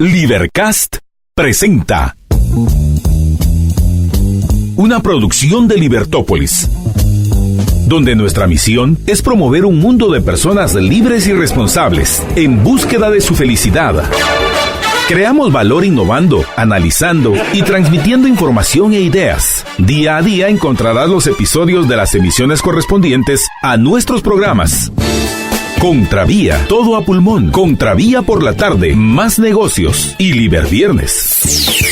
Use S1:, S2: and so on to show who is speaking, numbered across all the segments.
S1: Libercast presenta una producción de Libertópolis, donde nuestra misión es promover un mundo de personas libres y responsables en búsqueda de su felicidad. Creamos valor innovando, analizando y transmitiendo información e ideas. Día a día encontrarás los episodios de las emisiones correspondientes a nuestros programas. Contravía, todo a pulmón. Contravía por la tarde, más negocios y Liberviernes.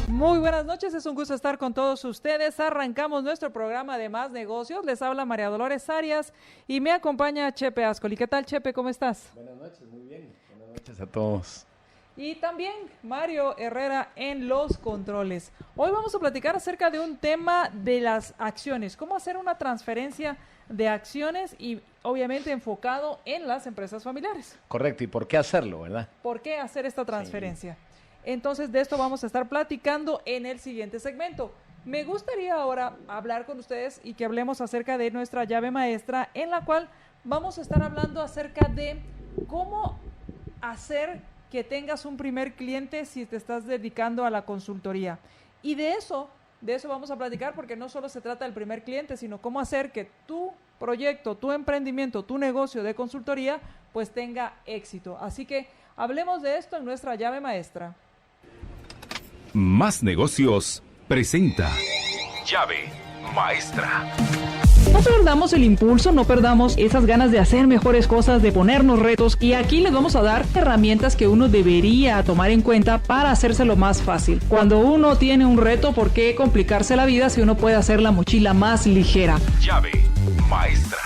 S2: Muy buenas noches, es un gusto estar con todos ustedes. Arrancamos nuestro programa de Más Negocios. Les habla María Dolores Arias y me acompaña Chepe Ascoli. ¿Qué tal, Chepe? ¿Cómo estás?
S3: Buenas noches, muy bien. Buenas noches a todos.
S2: Y también Mario Herrera en los controles. Hoy vamos a platicar acerca de un tema de las acciones. Cómo hacer una transferencia de acciones y obviamente enfocado en las empresas familiares.
S3: Correcto, ¿y por qué hacerlo, verdad?
S2: ¿Por qué hacer esta transferencia? Sí. Entonces de esto vamos a estar platicando en el siguiente segmento. Me gustaría ahora hablar con ustedes y que hablemos acerca de nuestra llave maestra, en la cual vamos a estar hablando acerca de cómo hacer que tengas un primer cliente si te estás dedicando a la consultoría. Y de eso vamos a platicar, porque no solo se trata del primer cliente, sino cómo hacer que tu proyecto, tu emprendimiento, tu negocio de consultoría, pues tenga éxito. Así que hablemos de esto en nuestra llave maestra.
S1: Más Negocios presenta Llave Maestra.
S2: No perdamos el impulso, no perdamos esas ganas de hacer mejores cosas, de ponernos retos, y aquí les vamos a dar herramientas que uno debería tomar en cuenta para hacérselo más fácil. Cuando uno tiene un reto, ¿por qué complicarse la vida si uno puede hacer la mochila más ligera?
S1: Llave Maestra.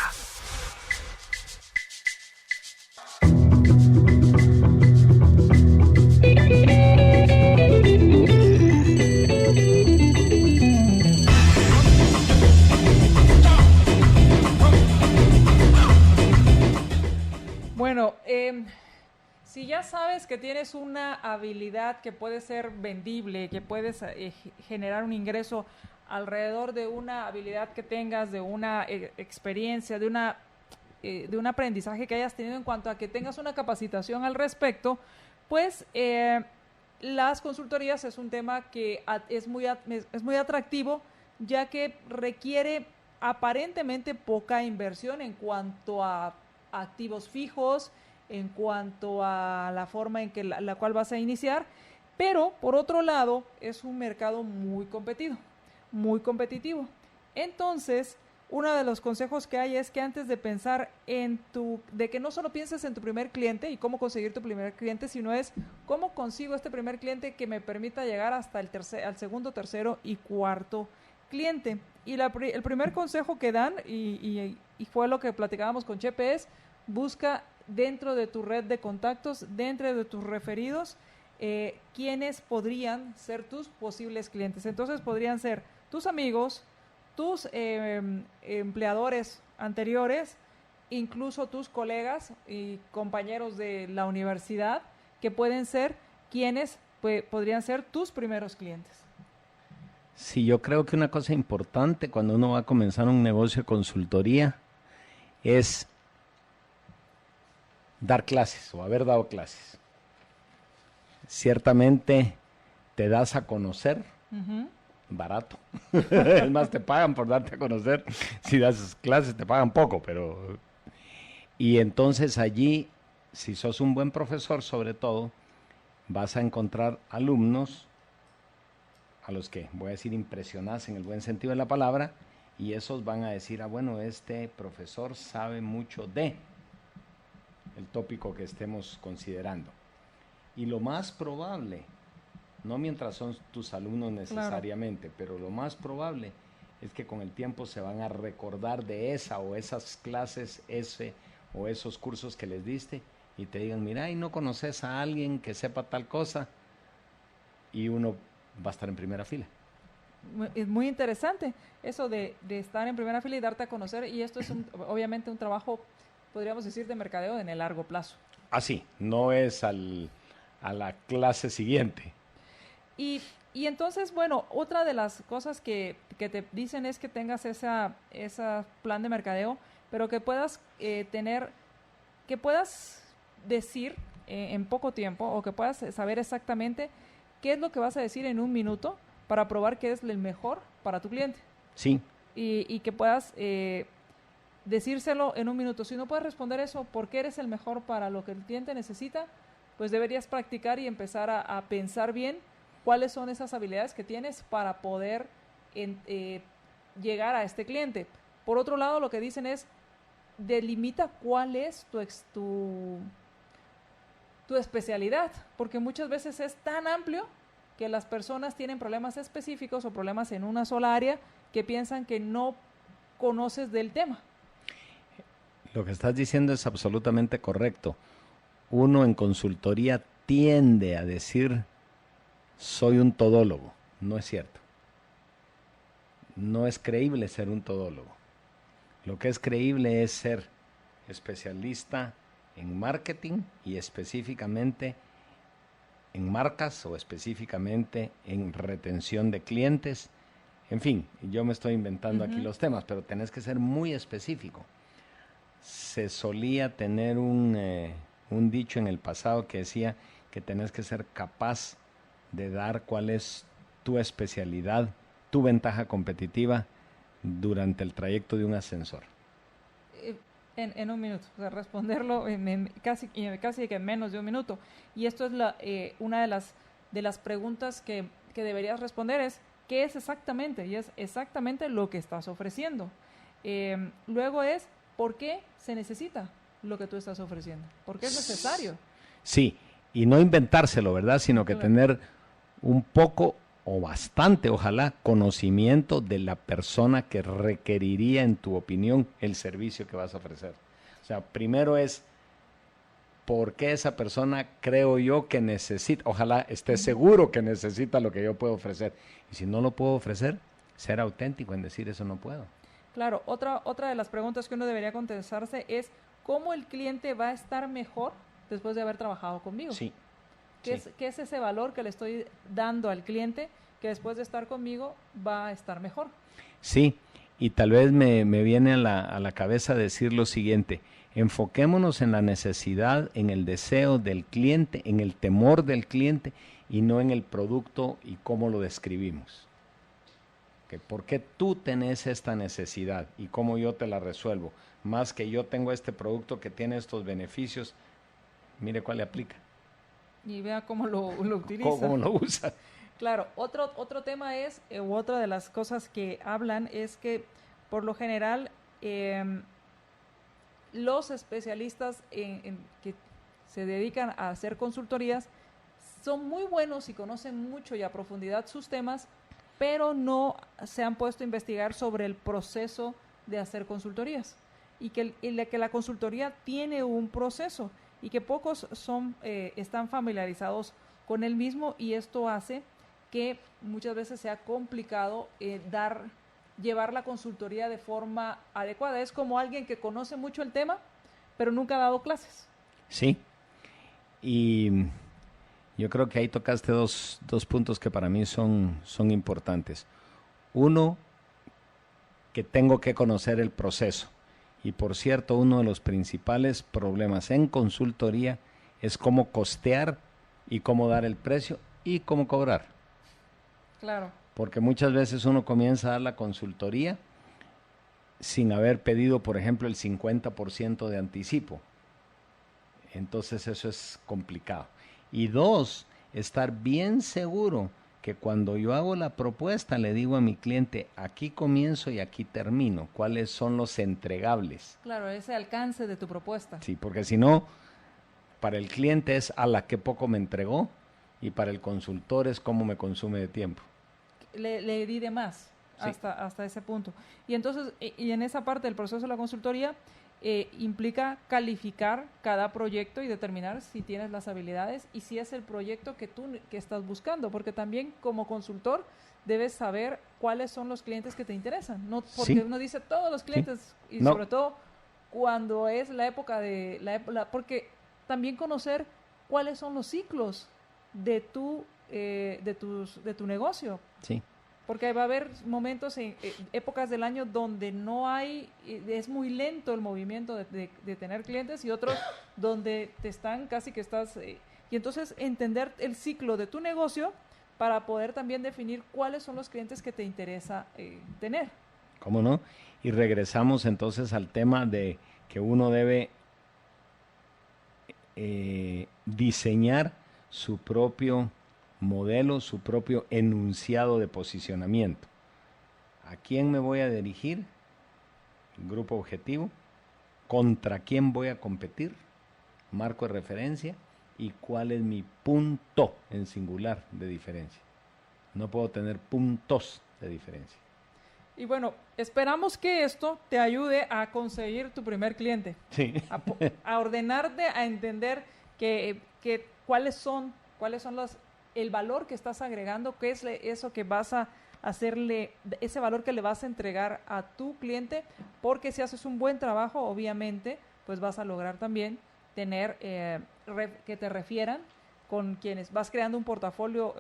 S2: Bueno, si ya sabes que tienes una habilidad que puede ser vendible, que puedes generar un ingreso alrededor de una habilidad que tengas, de una experiencia, de un aprendizaje que hayas tenido en cuanto a que tengas una capacitación al respecto, pues las consultorías es un tema que es muy atractivo, ya que requiere aparentemente poca inversión en cuanto a activos fijos, en cuanto a la forma en que la cual vas a iniciar, pero por otro lado es un mercado muy competitivo. Entonces, uno de los consejos que hay es que antes de pensar de que no solo pienses en tu primer cliente y cómo conseguir tu primer cliente, sino es cómo consigo este primer cliente que me permita llegar hasta al segundo, tercero y cuarto cliente. Y el primer consejo que dan, y fue lo que platicábamos con Chepe, es busca dentro de tu red de contactos, dentro de tus referidos, quiénes podrían ser tus posibles clientes. Entonces podrían ser tus amigos, tus empleadores anteriores, incluso tus colegas y compañeros de la universidad, que pueden ser quienes podrían ser tus primeros clientes.
S3: Sí, yo creo que una cosa importante cuando uno va a comenzar un negocio de consultoría es dar clases o haber dado clases. Ciertamente te das a conocer, barato. Es más, te pagan por darte a conocer. Si das clases te pagan poco, pero... Y entonces allí, si sos un buen profesor sobre todo, vas a encontrar alumnos a los que, voy a decir, impresionás en el buen sentido de la palabra, y esos van a decir, bueno, este profesor sabe mucho de el tópico que estemos considerando. Y lo más probable, no mientras son tus alumnos necesariamente, claro, pero lo más probable es que con el tiempo se van a recordar de esa o esas clases, o esos cursos que les diste, y te digan, mira, y no conoces a alguien que sepa tal cosa, y uno va a estar en primera fila.
S2: Es muy interesante eso de estar en primera fila y darte a conocer, y esto es obviamente un trabajo, podríamos decir, de mercadeo en el largo plazo.
S3: Así, no es a la clase siguiente.
S2: Y Y entonces, bueno, otra de las cosas que te dicen es que tengas esa plan de mercadeo, pero que puedas que puedas decir en poco tiempo, o que puedas saber exactamente qué es lo que vas a decir en un minuto para probar qué es el mejor para tu cliente.
S3: Sí.
S2: Y que puedas decírselo en un minuto. Si no puedes responder eso, ¿por qué eres el mejor para lo que el cliente necesita? Pues deberías practicar y empezar a pensar bien cuáles son esas habilidades que tienes para poder llegar a este cliente. Por otro lado, lo que dicen es, delimita cuál es tu especialidad, porque muchas veces es tan amplio que las personas tienen problemas específicos o problemas en una sola área que piensan que no conoces del tema.
S3: Lo que estás diciendo es absolutamente correcto. Uno en consultoría tiende a decir, soy un todólogo. No es cierto. No es creíble ser un todólogo. Lo que es creíble es ser especialista en marketing y específicamente en marcas o específicamente en retención de clientes. En fin, yo me estoy inventando aquí los temas, pero tenés que ser muy específico. Se solía tener un dicho en el pasado que decía que tenés que ser capaz de dar cuál es tu especialidad, tu ventaja competitiva durante el trayecto de un ascensor.
S2: En un minuto, o sea, responderlo casi que en menos de un minuto. Y esto es una de las preguntas que deberías responder es, ¿qué es exactamente? Y es exactamente lo que estás ofreciendo. Luego es, ¿por qué se necesita lo que tú estás ofreciendo? ¿Por qué es necesario?
S3: Sí, y no inventárselo, ¿verdad? Sino que tener un poco o bastante, ojalá, conocimiento de la persona que requeriría, en tu opinión, el servicio que vas a ofrecer. O sea, primero es, ¿por qué esa persona creo yo que necesita? Ojalá esté seguro que necesita lo que yo puedo ofrecer. Y si no lo puedo ofrecer, ser auténtico en decir eso no puedo.
S2: Claro, otra de las preguntas que uno debería contestarse es, ¿cómo el cliente va a estar mejor después de haber trabajado conmigo?
S3: Sí.
S2: ¿Qué es ese valor que le estoy dando al cliente que después de estar conmigo va a estar mejor?
S3: Sí, y tal vez me viene a la cabeza decir lo siguiente, enfoquémonos en la necesidad, en el deseo del cliente, en el temor del cliente y no en el producto y cómo lo describimos. ¿Por qué tú tenés esta necesidad y cómo yo te la resuelvo? Más que yo tengo este producto que tiene estos beneficios, mire cuál le aplica.
S2: Y vea cómo lo utiliza.
S3: ¿Cómo lo usa?
S2: Claro, otro tema es, otra de las cosas que hablan es que por lo general los especialistas que se dedican a hacer consultorías son muy buenos y conocen mucho y a profundidad sus temas, pero no se han puesto a investigar sobre el proceso de hacer consultorías y que la consultoría tiene un proceso y que pocos están familiarizados con el mismo, y esto hace que muchas veces sea complicado llevar la consultoría de forma adecuada. Es como alguien que conoce mucho el tema, pero nunca ha dado clases.
S3: Sí, y yo creo que ahí tocaste dos puntos que para mí son importantes. Uno, que tengo que conocer el proceso. Y por cierto, uno de los principales problemas en consultoría es cómo costear y cómo dar el precio y cómo cobrar.
S2: Claro.
S3: Porque muchas veces uno comienza a dar la consultoría sin haber pedido, por ejemplo, el 50% de anticipo. Entonces eso es complicado. Y dos, estar bien seguro que cuando yo hago la propuesta le digo a mi cliente, aquí comienzo y aquí termino, cuáles son los entregables.
S2: Claro, ese alcance de tu propuesta.
S3: Sí, porque si no, para el cliente es a la que poco me entregó y para el consultor es cómo me consume de tiempo.
S2: Le di de más hasta ese punto. Y entonces, y en esa parte del proceso de la consultoría, implica calificar cada proyecto y determinar si tienes las habilidades y si es el proyecto que estás buscando, porque también como consultor debes saber cuáles son los clientes que te interesan, no porque uno dice todos los clientes y sobre todo cuando es la época porque también conocer cuáles son los ciclos de tu de tu negocio.
S3: Sí.
S2: Porque va a haber momentos en épocas del año donde no hay, es muy lento el movimiento de tener clientes, y otros donde te están casi que estás... y entonces entender el ciclo de tu negocio para poder también definir cuáles son los clientes que te interesa tener.
S3: ¿Cómo no? Y regresamos entonces al tema de que uno debe diseñar su propio modelo, su propio enunciado de posicionamiento. ¿A quién me voy a dirigir? Grupo objetivo. ¿Contra quién voy a competir? Marco de referencia. ¿Y cuál es mi punto en singular de diferencia? No puedo tener puntos de diferencia.
S2: Y bueno, esperamos que esto te ayude a conseguir tu primer cliente.
S3: Sí.
S2: A ordenarte, a entender cuáles son el valor que estás agregando, qué es eso que vas a hacerle, ese valor que le vas a entregar a tu cliente, porque si haces un buen trabajo, obviamente, pues vas a lograr también tener que te refieran con quienes vas creando un portafolio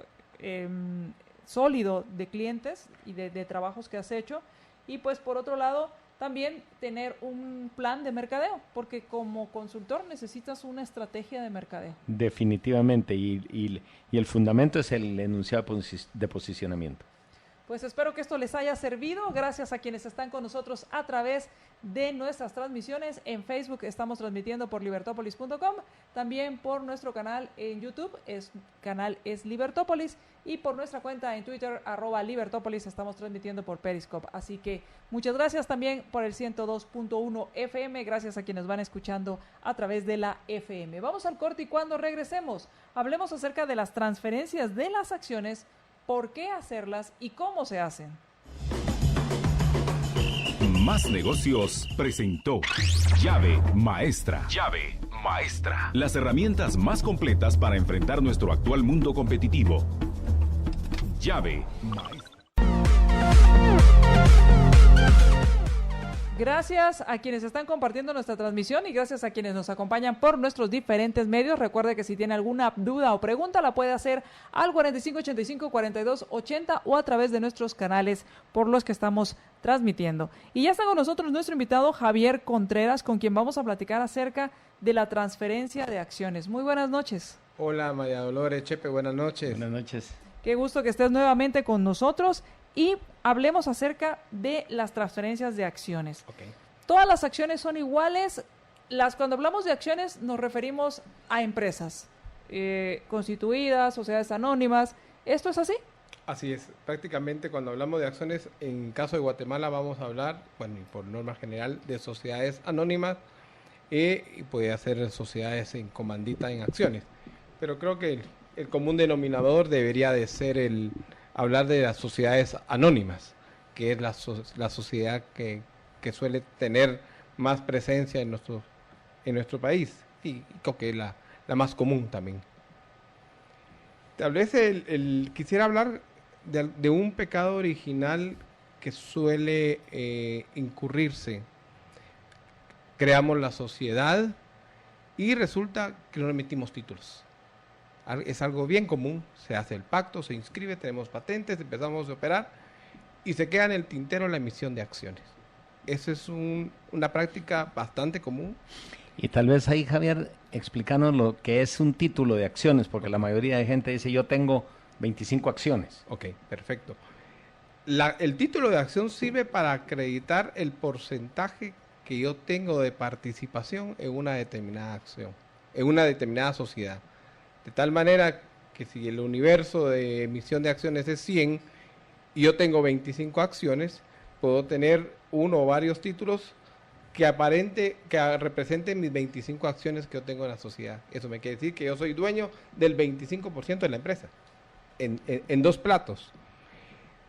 S2: sólido de clientes y de trabajos que has hecho. Y pues por otro lado, también tener un plan de mercadeo, porque como consultor necesitas una estrategia de mercadeo.
S3: Definitivamente, y el fundamento es el enunciado de posicionamiento.
S2: Pues espero que esto les haya servido. Gracias a quienes están con nosotros a través de nuestras transmisiones. En Facebook estamos transmitiendo por libertopolis.com, también por nuestro canal en YouTube, canal es Libertópolis, y por nuestra cuenta en Twitter, @Libertópolis, estamos transmitiendo por Periscope. Así que muchas gracias también por el 102.1 FM, gracias a quienes van escuchando a través de la FM. Vamos al corte y cuando regresemos, hablemos acerca de las transferencias de las acciones, por qué hacerlas y cómo se hacen.
S1: Más Negocios presentó Llave Maestra. Llave Maestra. Las herramientas más completas para enfrentar nuestro actual mundo competitivo. Llave Maestra.
S2: Gracias a quienes están compartiendo nuestra transmisión y gracias a quienes nos acompañan por nuestros diferentes medios. Recuerde que si tiene alguna duda o pregunta la puede hacer al 4585-4280 o a través de nuestros canales por los que estamos transmitiendo. Y ya está con nosotros nuestro invitado Javier Contreras, con quien vamos a platicar acerca de la transferencia de acciones. Muy buenas noches.
S4: Hola María Dolores, Chepe, buenas noches.
S3: Buenas noches.
S2: Qué gusto que estés nuevamente con nosotros y hablemos acerca de las transferencias de acciones.
S4: Okay.
S2: Todas las acciones son iguales. Cuando hablamos de acciones nos referimos a empresas constituidas, sociedades anónimas. ¿Esto es así?
S4: Así es. Prácticamente cuando hablamos de acciones, en caso de Guatemala vamos a hablar, bueno, y por norma general, de sociedades anónimas y puede hacer sociedades en comandita en acciones. Pero creo que el común denominador debería de ser hablar de las sociedades anónimas, que es la sociedad que suele tener más presencia en nuestro país y creo que es la más común también. Tal vez quisiera hablar de un pecado original que suele incurrirse. Creamos la sociedad y resulta que no emitimos títulos. Es algo bien común, se hace el pacto, se inscribe, tenemos patentes, empezamos a operar y se queda en el tintero la emisión de acciones. Esa es una práctica bastante común.
S3: Y tal vez ahí, Javier, explícanos lo que es un título de acciones, porque la mayoría de gente dice yo tengo 25 acciones.
S4: Ok, perfecto. El título de acción sirve para acreditar el porcentaje que yo tengo de participación en una determinada acción, en una determinada sociedad. De tal manera que si el universo de emisión de acciones es 100 y yo tengo 25 acciones, puedo tener uno o varios títulos que representen mis 25 acciones que yo tengo en la sociedad. Eso me quiere decir que yo soy dueño del 25% de la empresa, en dos platos.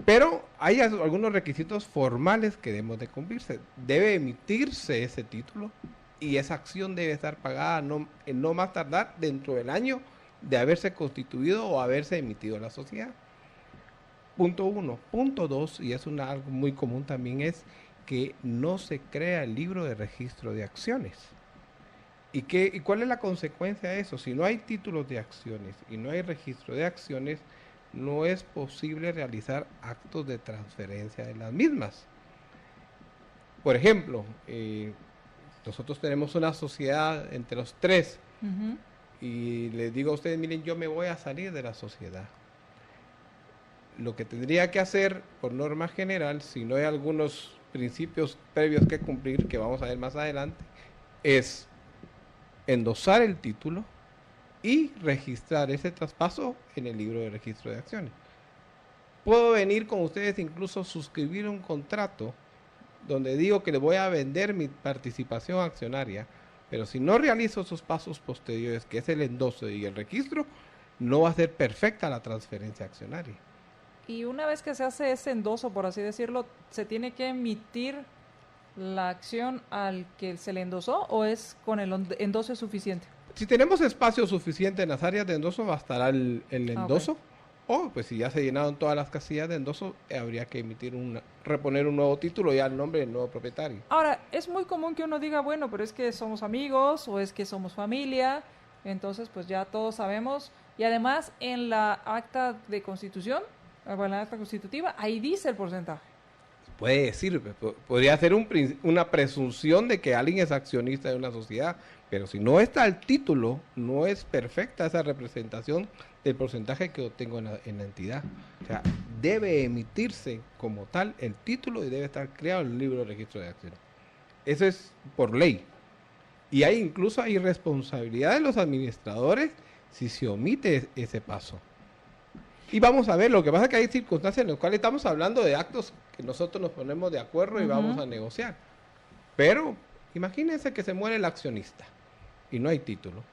S4: Pero hay algunos requisitos formales que debemos de cumplirse. Debe emitirse ese título y esa acción debe estar pagada no más tardar dentro del año de haberse constituido o haberse emitido la sociedad. Punto 1. Punto 2, y es algo muy común también, es que no se crea el libro de registro de acciones. ¿Y cuál es la consecuencia de eso? Si no hay títulos de acciones y no hay registro de acciones, no es posible realizar actos de transferencia de las mismas. Por ejemplo, nosotros tenemos una sociedad entre los tres y les digo a ustedes, miren, yo me voy a salir de la sociedad. Lo que tendría que hacer, por norma general, si no hay algunos principios previos que cumplir, que vamos a ver más adelante, es endosar el título y registrar ese traspaso en el libro de registro de acciones. Puedo venir con ustedes, incluso suscribir un contrato donde digo que le voy a vender mi participación accionaria, pero si no realizo esos pasos posteriores, que es el endoso y el registro, no va a ser perfecta la transferencia accionaria.
S2: Y una vez que se hace ese endoso, por así decirlo, ¿se tiene que emitir la acción al que se le endosó o es con el endoso es suficiente?
S4: Si tenemos espacio suficiente en las áreas de endoso, bastará el endoso. O, pues si ya se llenaron todas las casillas de endoso, habría que reponer un nuevo título y al nombre del nuevo propietario.
S2: Ahora, es muy común que uno diga, bueno, pero es que somos amigos o es que somos familia, entonces pues ya todos sabemos. Y además en la acta de constitución, en la acta constitutiva, ahí dice el porcentaje.
S4: Puede decir, podría ser una presunción de que alguien es accionista de una sociedad, pero si no está el título, no es perfecta esa representación del porcentaje que obtengo en la entidad. O sea, debe emitirse como tal el título y debe estar creado el libro de registro de acciones. Eso es por ley. Y incluso hay responsabilidad de los administradores si se omite ese paso. Y vamos a ver, lo que pasa es que hay circunstancias en las cuales estamos hablando de actos que nosotros nos ponemos de acuerdo y vamos a negociar. Pero imagínense que se muere el accionista y no hay título.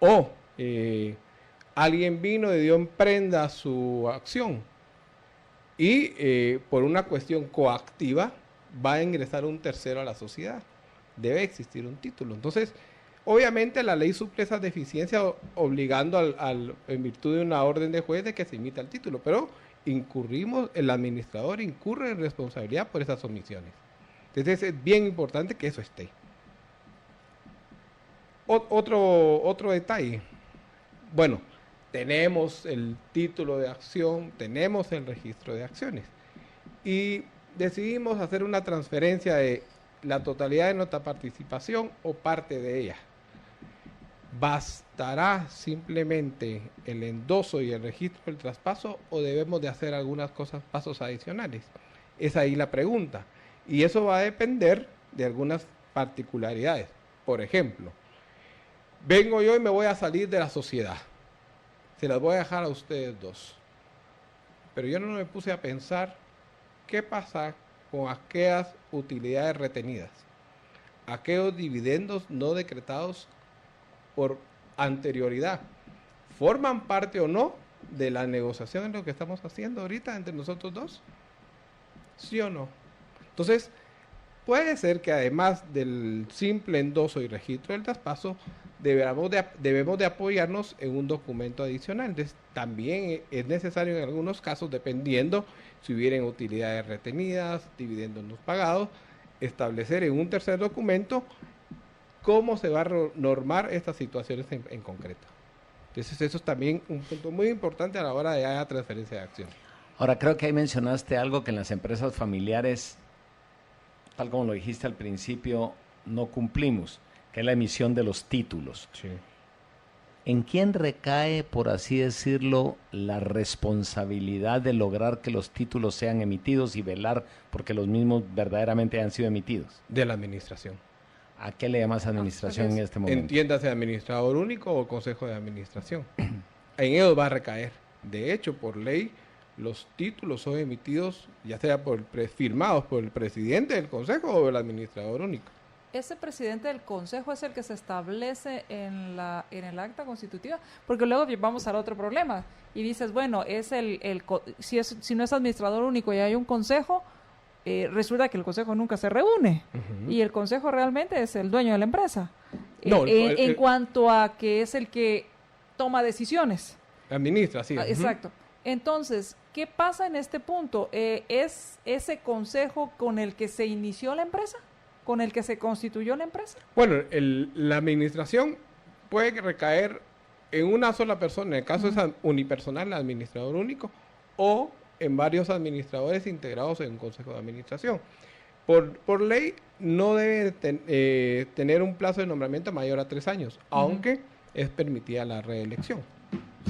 S4: O alguien vino y dio en prenda su acción y por una cuestión coactiva va a ingresar un tercero a la sociedad. Debe existir un título. Entonces, obviamente la ley suple esa deficiencia obligando en virtud de una orden de juez de que se emita el título, pero el administrador incurre en responsabilidad por esas omisiones. Entonces es bien importante que eso esté. Otro detalle. Bueno, tenemos el título de acción, tenemos el registro de acciones y decidimos hacer una transferencia de la totalidad de nuestra participación o parte de ella. ¿Bastará simplemente el endoso y el registro del traspaso o debemos de hacer algunas pasos adicionales? Es ahí la pregunta. Y eso va a depender de algunas particularidades. Por ejemplo, vengo yo y me voy a salir de la sociedad. Se las voy a dejar a ustedes dos. Pero yo no me puse a pensar qué pasa con aquellas utilidades retenidas, aquellos dividendos no decretados por anterioridad, ¿forman parte o no de la negociación en lo que estamos haciendo ahorita entre nosotros dos? ¿Sí o no? Entonces, puede ser que además del simple endoso y registro del traspaso, debemos de apoyarnos en un documento adicional. Entonces, también es necesario en algunos casos, dependiendo si hubieran utilidades retenidas, dividendos no pagados, establecer en un tercer documento cómo se va a normar estas situaciones en concreto. Entonces eso es también un punto muy importante a la hora de la transferencia de acción.
S3: Ahora, creo que ahí mencionaste algo que en las empresas familiares, tal como lo dijiste al principio, no cumplimos, que es la emisión de los títulos.
S4: Sí.
S3: ¿En quién recae, por así decirlo, la responsabilidad de lograr que los títulos sean emitidos y velar porque los mismos verdaderamente hayan sido emitidos?
S4: De la administración.
S3: ¿A qué le llamas administración en este momento?
S4: Entiéndase administrador único o consejo de administración. En ellos va a recaer. De hecho, por ley, los títulos son emitidos, ya sea firmados por el presidente del consejo o el administrador único.
S2: ¿Ese presidente del consejo es el que se establece en el acta constitutiva? Porque luego vamos al otro problema y dices, bueno, es si no es administrador único y hay un consejo, resulta que el consejo nunca se reúne y el consejo realmente es el dueño de la empresa.
S4: No,
S2: en cuanto a que es el que toma decisiones.
S4: Administra, sí.
S2: Exacto. Entonces, ¿qué pasa en este punto? ¿Es ese consejo con el que se inició la empresa? con el que se constituyó la empresa?
S4: Bueno, la administración puede recaer en una sola persona, en el caso es unipersonal, el administrador único, o en varios administradores integrados en un consejo de administración. Por ley no debe tener un plazo de nombramiento mayor a 3 años, aunque es permitida la reelección,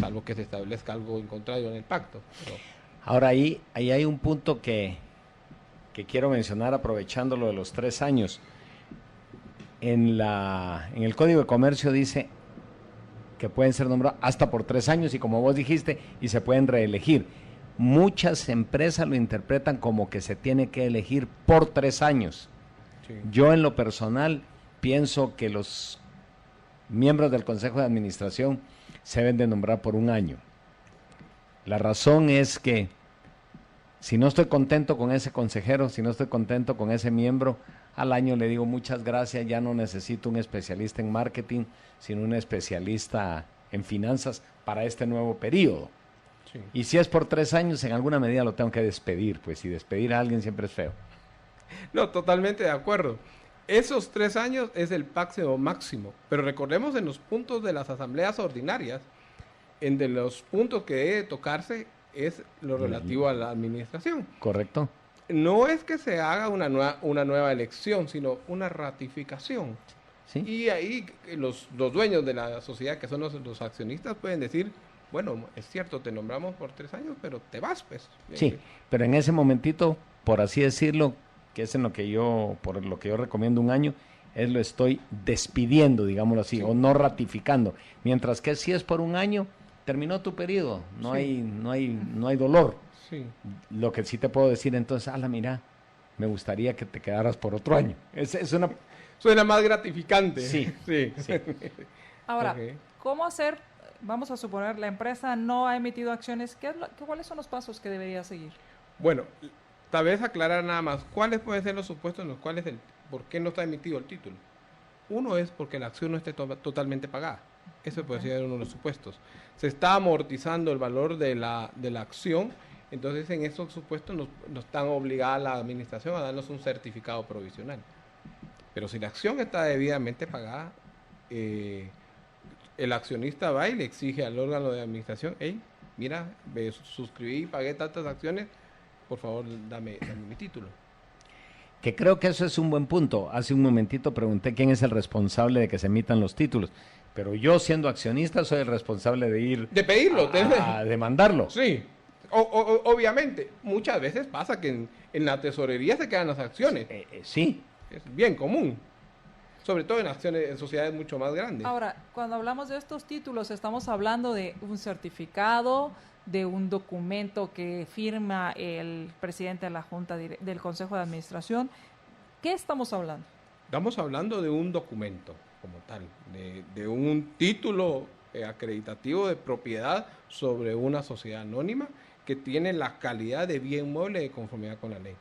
S4: salvo que se establezca algo en contrario en el pacto. Pero...
S3: Ahora ahí hay un punto que quiero mencionar aprovechando lo de los 3 años. En el Código de Comercio dice que pueden ser nombrados hasta por 3 años y como vos dijiste, y se pueden reelegir. Muchas empresas lo interpretan como que se tiene que elegir por 3 años.
S4: Sí.
S3: Yo en lo personal pienso que los miembros del Consejo de Administración se deben de nombrar por 1 año. La razón es que si no estoy contento con ese consejero, si no estoy contento con ese miembro, al año le digo muchas gracias, ya no necesito un especialista en marketing, sino un especialista en finanzas para este nuevo periodo.
S4: Sí.
S3: Y si es por 3 años, en alguna medida lo tengo que despedir, pues, y despedir a alguien siempre es feo.
S4: No, totalmente de acuerdo. Esos 3 años es el máximo, pero recordemos en los puntos de las asambleas ordinarias, en de los puntos que debe tocarse es lo relativo a la administración.
S3: ¿Correcto?
S4: No es que se haga una nueva elección, sino una ratificación.
S3: Sí.
S4: Y ahí los dueños de la sociedad, que son los accionistas, pueden decir, bueno, es cierto, te nombramos por 3 años, pero te vas, pues.
S3: Sí, pero en ese momentito, por así decirlo, que es en lo que yo, por lo que yo recomiendo 1 año, es lo estoy despidiendo, digámoslo así,
S4: Sí.
S3: o no ratificando. Mientras que si es por 1 año, terminó tu periodo, no
S4: Sí.
S3: hay dolor.
S4: Sí.
S3: Lo que sí te puedo decir entonces, mira, me gustaría que te quedaras por otro año. Es una...
S4: Suena más gratificante.
S3: Sí.
S4: Sí.
S3: Sí.
S2: Ahora,
S4: Ok.
S2: ¿cómo hacer? Vamos a suponer, la empresa no ha emitido acciones. ¿Cuáles son los pasos que debería seguir?
S4: Bueno, tal vez aclarar nada más, ¿cuáles pueden ser los supuestos en los cuales por qué no está emitido el título? Uno es porque la acción no esté totalmente pagada. Ese puede ser uno de los supuestos. Se está amortizando el valor de la acción, entonces en esos supuestos no están obligada la administración a darnos un certificado provisional. Pero si la acción está debidamente pagada, el accionista va y le exige al órgano de administración, hey, mira, me suscribí y pagué tantas acciones, por favor dame mi título.
S3: Que creo que eso es un buen punto. Hace un momentito pregunté quién es el responsable de que se emitan los títulos, pero yo siendo accionista soy el responsable de ir
S4: De pedirlo.
S3: a demandarlo.
S4: Sí, obviamente, muchas veces pasa que en la tesorería se quedan las acciones,
S3: Sí,
S4: es bien común, sobre todo en sociedades mucho más grandes.
S2: Ahora, cuando hablamos de estos títulos, estamos hablando de un certificado, de un documento que firma el presidente de la Junta del Consejo de Administración. ¿Qué estamos hablando?
S4: Estamos hablando de un documento como tal, de un título acreditativo de propiedad sobre una sociedad anónima que tiene la calidad de bien mueble de conformidad con la ley,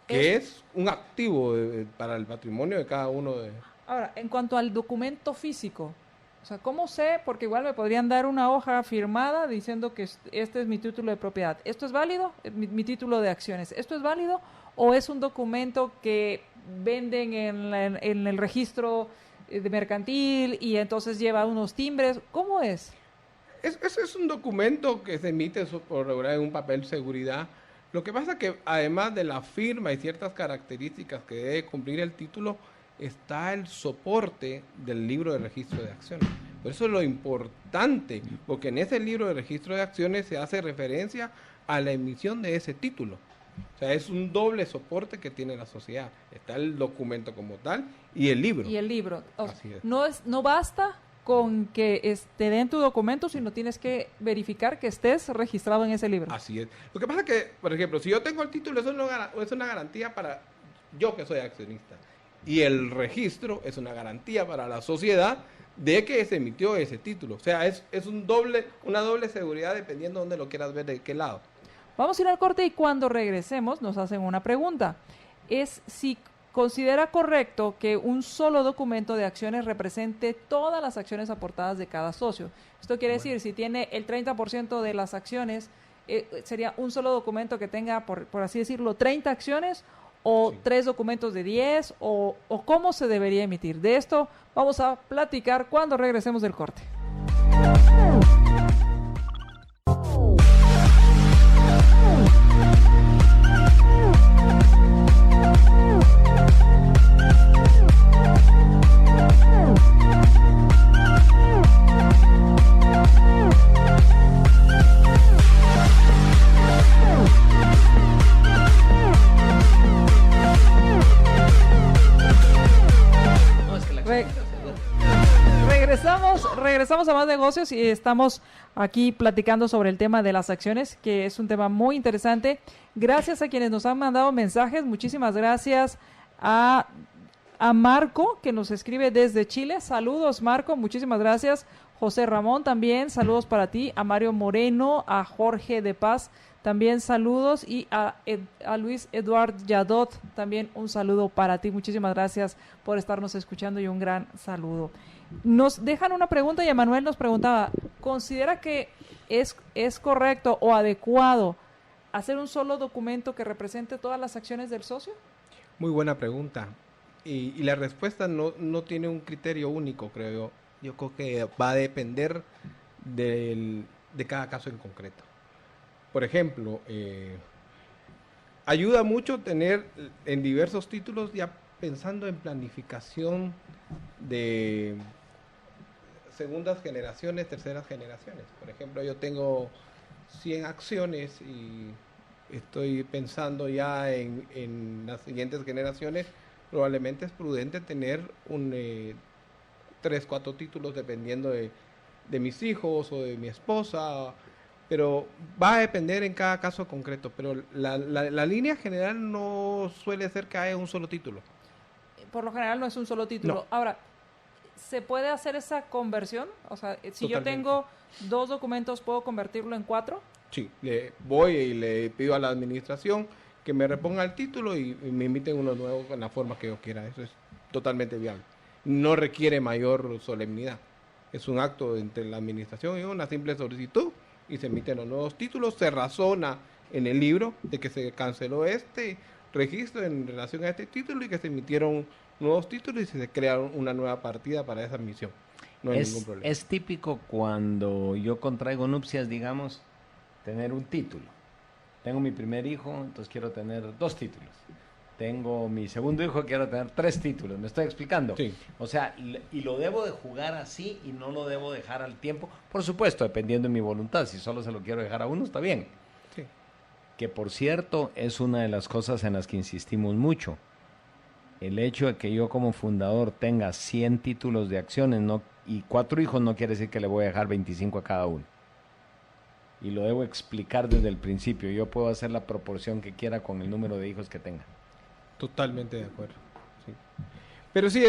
S4: que es un activo para el patrimonio de cada uno de...
S2: Ahora, en cuanto al documento físico, o sea, ¿cómo sé? Porque igual me podrían dar una hoja firmada diciendo que este es mi título de propiedad. ¿Esto es válido? Mi título de acciones. ¿Esto es válido? ¿O es un documento que venden en el registro de mercantil y entonces lleva unos timbres? ¿Cómo es?
S4: Es un documento que se emite por regular en un papel seguridad. Lo que pasa que además de la firma y ciertas características que debe cumplir el título, está el soporte del libro de registro de acciones. Por eso es lo importante, porque en ese libro de registro de acciones se hace referencia a la emisión de ese título. O sea, es un doble soporte que tiene la sociedad. Está el documento como tal y el libro.
S2: Y el libro.
S4: Así es.
S2: No basta con que te den tu documento, sino tienes que verificar que estés registrado en ese libro.
S4: Así es. Lo que pasa es que, por ejemplo, si yo tengo el título, eso es una garantía para yo que soy accionista. Y el registro es una garantía para la sociedad de que se emitió ese título. O sea, es una doble seguridad dependiendo de dónde lo quieras ver, de qué lado.
S2: Vamos a ir al corte y cuando regresemos nos hacen una pregunta. Es si considera correcto que un solo documento de acciones represente todas las acciones aportadas de cada socio. Esto quiere decir, si tiene el 30% de las acciones, sería un solo documento que tenga, por así decirlo, 30 acciones, o
S4: Sí.
S2: 3 documentos de 10 o cómo se debería emitir. De esto vamos a platicar cuando regresemos del corte. Regresamos a Más Negocios y estamos aquí platicando sobre el tema de las acciones, que es un tema muy interesante. Gracias a quienes nos han mandado mensajes. Muchísimas gracias a Marco, que nos escribe desde Chile. Saludos, Marco. Muchísimas gracias. José Ramón también, saludos para ti. A Mario Moreno, a Jorge de Paz, también saludos. Y a Luis Eduard Yadot, también un saludo para ti. Muchísimas gracias por estarnos escuchando y un gran saludo. Nos dejan una pregunta y Emanuel nos preguntaba, ¿considera que es correcto o adecuado hacer un solo documento que represente todas las acciones del socio?
S4: Muy buena pregunta. Y la respuesta no tiene un criterio único, creo yo. Yo creo que va a depender de cada caso en concreto. Por ejemplo, ayuda mucho tener en diversos títulos ya pensando en planificación de segundas generaciones, terceras generaciones. Por ejemplo, yo tengo 100 acciones y estoy pensando ya en las siguientes generaciones. Probablemente es prudente tener 3, 4 títulos dependiendo de mis hijos o de mi esposa, pero va a depender en cada caso concreto. Pero la línea general no suele ser que haya un solo título.
S2: Por lo general no es un solo título.
S4: No.
S2: Ahora, ¿se puede hacer esa conversión? O sea, si
S4: Totalmente.
S2: yo tengo 2 documentos, ¿puedo convertirlo en 4?
S4: Sí, le voy y le pido a la administración que me reponga el título y me emiten uno nuevo en la forma que yo quiera. Eso es totalmente viable. No requiere mayor solemnidad. Es un acto entre la administración y una simple solicitud y se emiten los nuevos títulos. Se razona en el libro de que se canceló este registro en relación a este título y que se emitieron nuevos títulos y se crea una nueva partida para esa emisión. No hay ningún problema.
S3: Es típico cuando yo contraigo nupcias, digamos, tener un título. Tengo mi primer hijo, entonces quiero tener 2 títulos. Tengo mi segundo hijo, quiero tener 3 títulos. ¿Me estoy explicando?
S4: Sí.
S3: O sea, y lo debo de jugar así y no lo debo dejar al tiempo. Por supuesto, dependiendo de mi voluntad. Si solo se lo quiero dejar a uno, está bien.
S4: Sí.
S3: Que por cierto, es una de las cosas en las que insistimos mucho. El hecho de que yo como fundador tenga 100 títulos de acciones y 4 hijos no quiere decir que le voy a dejar 25 a cada uno. Y lo debo explicar desde el principio. Yo puedo hacer la proporción que quiera con el número de hijos que tenga.
S4: Totalmente de acuerdo. Sí. Pero sí,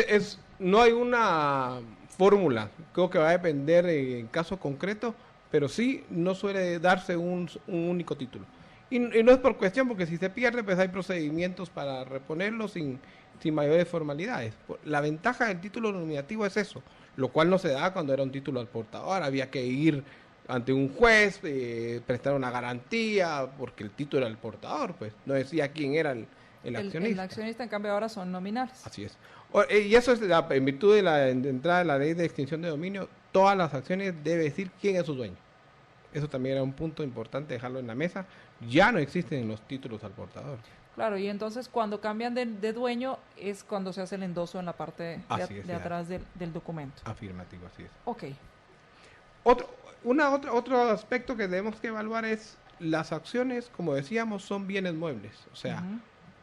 S4: no hay una fórmula. Creo que va a depender en caso concreto, pero sí no suele darse un único título. Y no es por cuestión, porque si se pierde, pues hay procedimientos para reponerlo sin mayores formalidades. La ventaja del título nominativo es eso, lo cual no se da cuando era un título al portador. Había que ir ante un juez, prestar una garantía, porque el título era el portador, pues no decía quién era el accionista.
S2: El accionista, en cambio, ahora son nominales.
S4: Así es. Y eso es en virtud de la entrada de la ley de extinción de dominio, todas las acciones debe decir quién es su dueño. Eso también era un punto importante dejarlo en la mesa. Ya no existen los títulos al portador.
S2: Claro, y entonces cuando cambian de dueño es cuando se hace el endoso en la parte de atrás del documento.
S4: Afirmativo, así es.
S2: Ok.
S4: Otro aspecto que tenemos que evaluar es las acciones, como decíamos, son bienes muebles. O sea,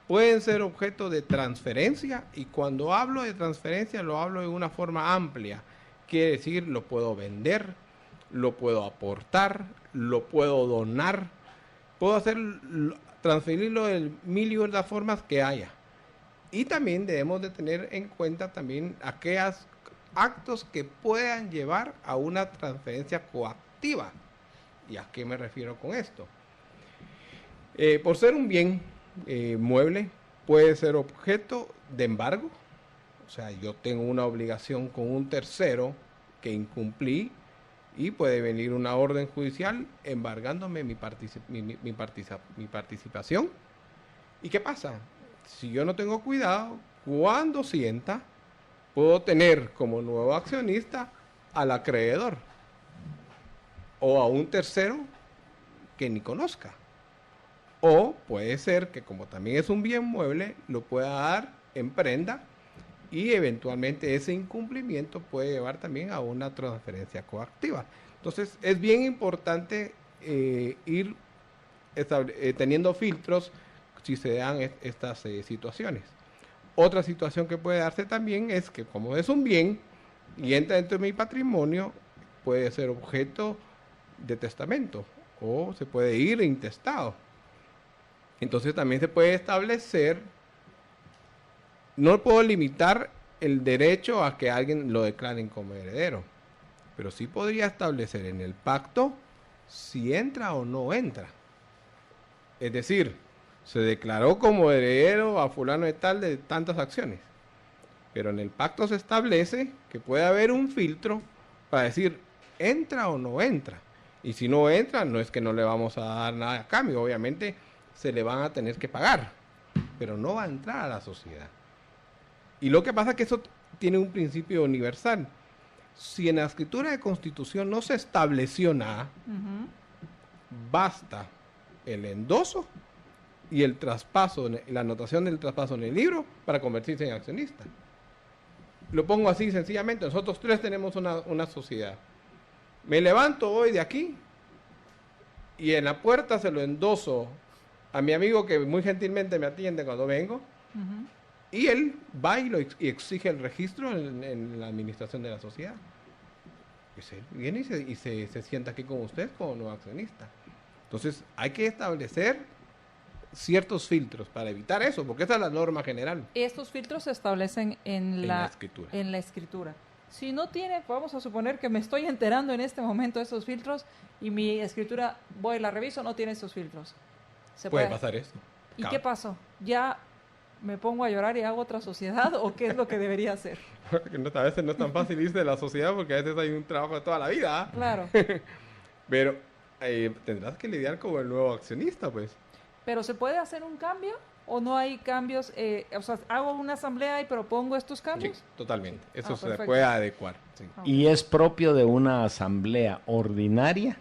S4: pueden ser objeto de transferencia, y cuando hablo de transferencia lo hablo de una forma amplia. Quiere decir, lo puedo vender, lo puedo aportar, lo puedo donar, puedo transferirlo de 1000 y una formas que haya. Y también debemos de tener en cuenta también aquellos actos que puedan llevar a una transferencia coactiva. ¿Y a qué me refiero con esto? Por ser un bien mueble, puede ser objeto de embargo. O sea, yo tengo una obligación con un tercero que incumplí y puede venir una orden judicial embargándome mi participación. ¿Y qué pasa? si yo no tengo cuidado, cuando sienta, puedo tener como nuevo accionista al acreedor o a un tercero que ni conozca. O puede ser que como también es un bien mueble, lo pueda dar en prenda y eventualmente ese incumplimiento puede llevar también a una transferencia coactiva. Entonces es bien importante ir teniendo filtros si se dan estas situaciones. Otra situación que puede darse también es que como es un bien y entra dentro de mi patrimonio, puede ser objeto de testamento o se puede ir intestado. Entonces también se puede establecer, no puedo limitar el derecho a que alguien lo declaren como heredero, pero sí podría establecer en el pacto si entra o no entra. Es decir, se declaró como heredero a fulano de tal de tantas acciones, pero en el pacto se establece que puede haber un filtro para decir entra o no entra. Y si no entra, no es que no le vamos a dar nada a cambio, obviamente se le van a tener que pagar, pero no va a entrar a la sociedad. Y lo que pasa es que eso tiene un principio universal. Si en la escritura de constitución no se estableció nada, basta el endoso y el traspaso, la anotación del traspaso en el libro para convertirse en accionista. Lo pongo así sencillamente, nosotros tres tenemos una sociedad. Me levanto hoy de aquí y en la puerta se lo endoso a mi amigo que muy gentilmente me atiende cuando vengo, y él va y exige el registro en la administración de la sociedad. Y viene y se sienta aquí con usted como nuevo accionista. Entonces hay que establecer ciertos filtros para evitar eso, porque esa es la norma general.
S2: Estos filtros se establecen en la
S4: escritura.
S2: En la escritura. Si no tiene, vamos a suponer que me estoy enterando en este momento de esos filtros y mi escritura, voy, la reviso, no tiene esos filtros.
S4: Puede pasar eso.
S2: ¿Y qué pasó? ¿Ya me pongo a llorar y hago otra sociedad o qué es lo que debería hacer?
S4: A veces no es tan fácil irse de la sociedad porque a veces hay un trabajo de toda la vida. ¿Ah?
S2: Claro.
S4: Pero tendrás que lidiar como el nuevo accionista, pues.
S2: ¿Pero se puede hacer un cambio o no hay cambios? O sea, hago una asamblea y propongo estos cambios.
S4: Sí, totalmente. Eso se
S2: perfecto.
S4: puede adecuar. Sí.
S3: Y es propio de una asamblea ordinaria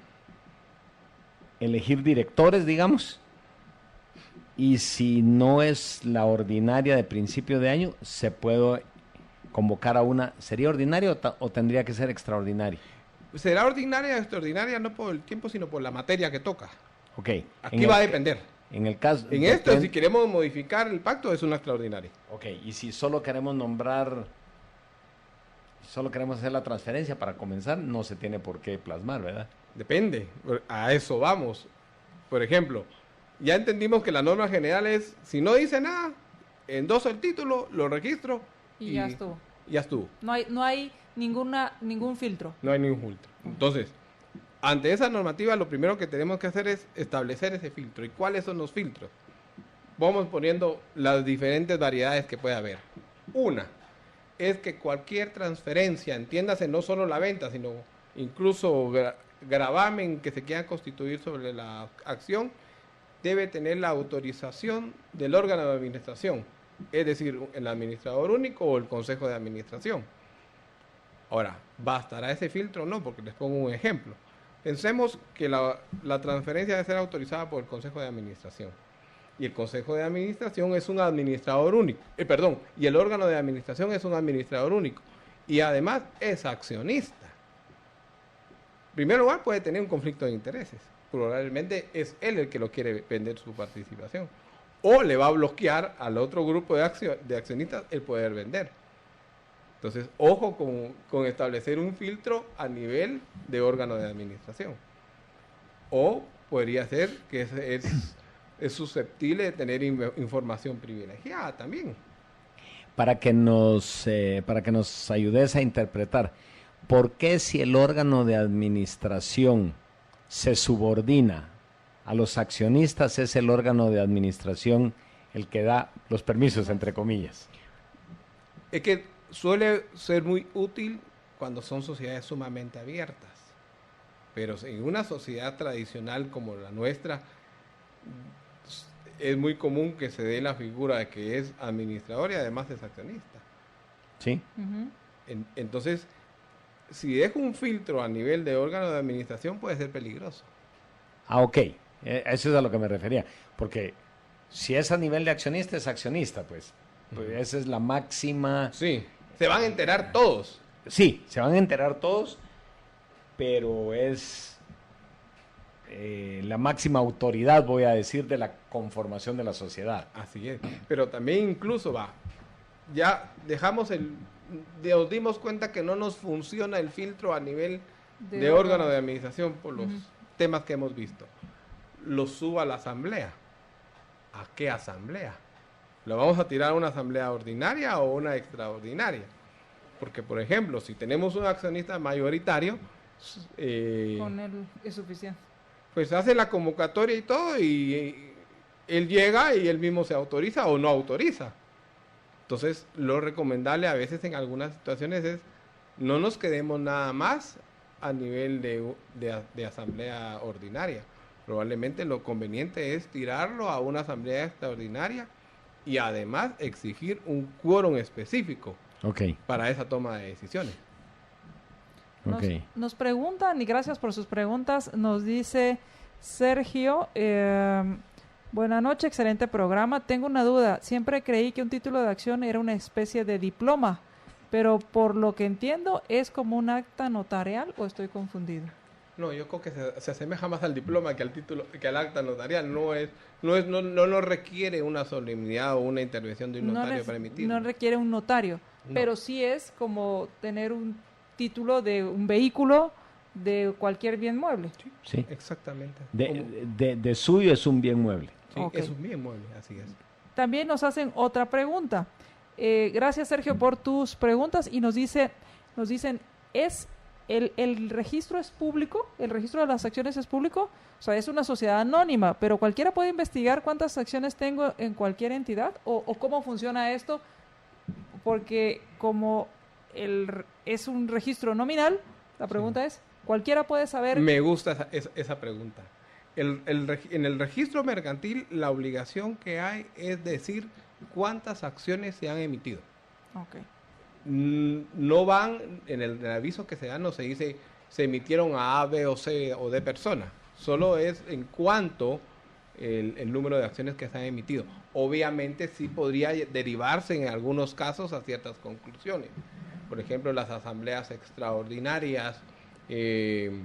S3: elegir directores, digamos. Y si no es la ordinaria de principio de año, se puede convocar a una. ¿Sería ordinaria o tendría que ser extraordinaria?
S4: Será ordinaria o extraordinaria no por el tiempo, sino por la materia que toca.
S3: Ok.
S4: Aquí va a depender.
S3: En el caso.
S4: En esto, si queremos modificar el pacto, es una extraordinaria.
S3: Ok, y si solo queremos nombrar, solo queremos hacer la transferencia para comenzar, no se tiene por qué plasmar, ¿verdad?
S4: Depende. A eso vamos. Por ejemplo, ya entendimos que la norma general es, si no dice nada, endoso el título, lo registro
S2: y ya estuvo.
S4: Ya estuvo.
S2: No hay ningún filtro.
S4: No hay ningún filtro. Entonces, ante esa normativa, lo primero que tenemos que hacer es establecer ese filtro. ¿Y cuáles son los filtros? Vamos poniendo las diferentes variedades que puede haber. Una es que cualquier transferencia, entiéndase no solo la venta, sino incluso gravamen que se quiera constituir sobre la acción, debe tener la autorización del órgano de administración, es decir, el administrador único o el consejo de administración. Ahora, ¿bastará ese filtro? No, porque les pongo un ejemplo. Pensemos que la transferencia debe ser autorizada por el consejo de administración. Y el consejo de administración es un administrador único. Y el órgano de administración es un administrador único. Y además es accionista. En primer lugar, puede tener un conflicto de intereses. Probablemente es él el que lo quiere vender su participación. O le va a bloquear al otro grupo de accionistas el poder vender. Entonces, ojo con establecer un filtro a nivel de órgano de administración. O podría ser que es susceptible de tener información privilegiada también.
S3: Para que nos ayudes a interpretar, ¿por qué si el órgano de administración se subordina a los accionistas, es el órgano de administración el que da los permisos, entre comillas?
S4: Es que suele ser muy útil cuando son sociedades sumamente abiertas, pero en una sociedad tradicional como la nuestra, es muy común que se dé la figura de que es administrador y además es accionista.
S3: Sí.
S4: Entonces, si dejo un filtro a nivel de órgano de administración, puede ser peligroso.
S3: Ah, ok. Eso es a lo que me refería. Porque si es a nivel de accionista, es accionista, pues. Pues esa es la máxima.
S4: Sí, se van a enterar todos.
S3: Sí, se van a enterar todos, pero es la máxima autoridad, voy a decir, de la conformación de la sociedad.
S4: Así es. Pero también incluso ya dejamos nos dimos cuenta que no nos funciona el filtro a nivel de órgano de administración por los temas que hemos visto. Lo subo a la asamblea. ¿A qué asamblea? ¿Lo vamos a tirar a una asamblea ordinaria o una extraordinaria? Porque, por ejemplo, si tenemos un accionista mayoritario,
S2: con él es suficiente.
S4: Pues hace la convocatoria y todo, y él llega y él mismo se autoriza o no autoriza. Entonces, lo recomendable a veces en algunas situaciones es no nos quedemos nada más a nivel de asamblea ordinaria. Probablemente lo conveniente es tirarlo a una asamblea extraordinaria y además exigir un quórum específico para esa toma de decisiones.
S2: Nos preguntan, y gracias por sus preguntas, nos dice Sergio, buenas noches, excelente programa. Tengo una duda, siempre creí que un título de acción era una especie de diploma, pero por lo que entiendo, ¿es como un acta notarial o estoy confundido?
S4: No, yo creo que se asemeja más al diploma que al título, que al acta notarial. No requiere una solemnidad o una intervención de un notario para emitirlo.
S2: No requiere un notario, pero sí es como tener un título de un vehículo, de cualquier bien mueble.
S3: Sí.
S4: Exactamente.
S3: De suyo es un bien mueble.
S4: Sí, es un bien mueble, así es.
S2: También nos hacen otra pregunta. Gracias, Sergio, por tus preguntas, y nos dicen, ¿es el registro es público? ¿El registro de las acciones es público? O sea, es una sociedad anónima, pero cualquiera puede investigar cuántas acciones tengo en cualquier entidad, o cómo funciona esto, porque como es un registro nominal, la pregunta es, ¿cualquiera puede saber?
S4: Me gusta esa pregunta. En el registro mercantil, la obligación que hay es decir cuántas acciones se han emitido.
S2: Okay.
S4: No van, en el aviso que se da no se dice se emitieron a A, B o C o D personas. Solo es en cuanto el número de acciones que se han emitido. Obviamente sí podría derivarse en algunos casos a ciertas conclusiones. Por ejemplo, las asambleas extraordinarias que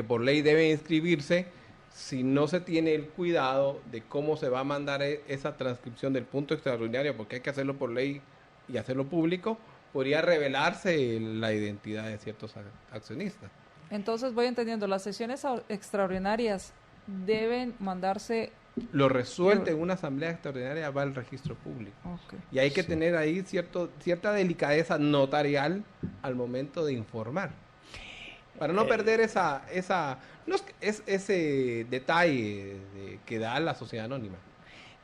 S4: por ley deben inscribirse, si no se tiene el cuidado de cómo se va a mandar esa transcripción del punto extraordinario, porque hay que hacerlo por ley y hacerlo público, podría revelarse la identidad de ciertos accionistas.
S2: Entonces voy entendiendo, las sesiones extraordinarias deben mandarse...
S4: Lo resuelto en una asamblea extraordinaria va al registro público.
S2: Okay.
S4: Y hay que tener ahí cierta delicadeza notarial al momento de informar. Para no perder ese detalle que da la sociedad anónima.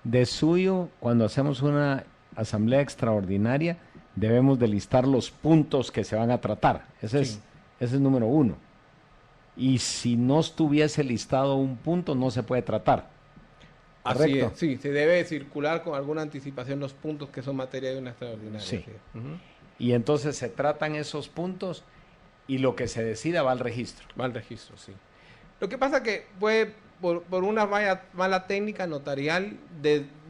S3: De suyo, cuando hacemos una asamblea extraordinaria, debemos de listar los puntos que se van a tratar. Ese es número uno. Y si no estuviese listado un punto, no se puede tratar.
S4: Así es, sí, se debe circular con alguna anticipación los puntos que son materia de una extraordinaria.
S3: Sí. Y entonces se tratan esos puntos y lo que se decida va al registro.
S4: Va al registro, sí. Lo que pasa que puede, por una mala técnica notarial,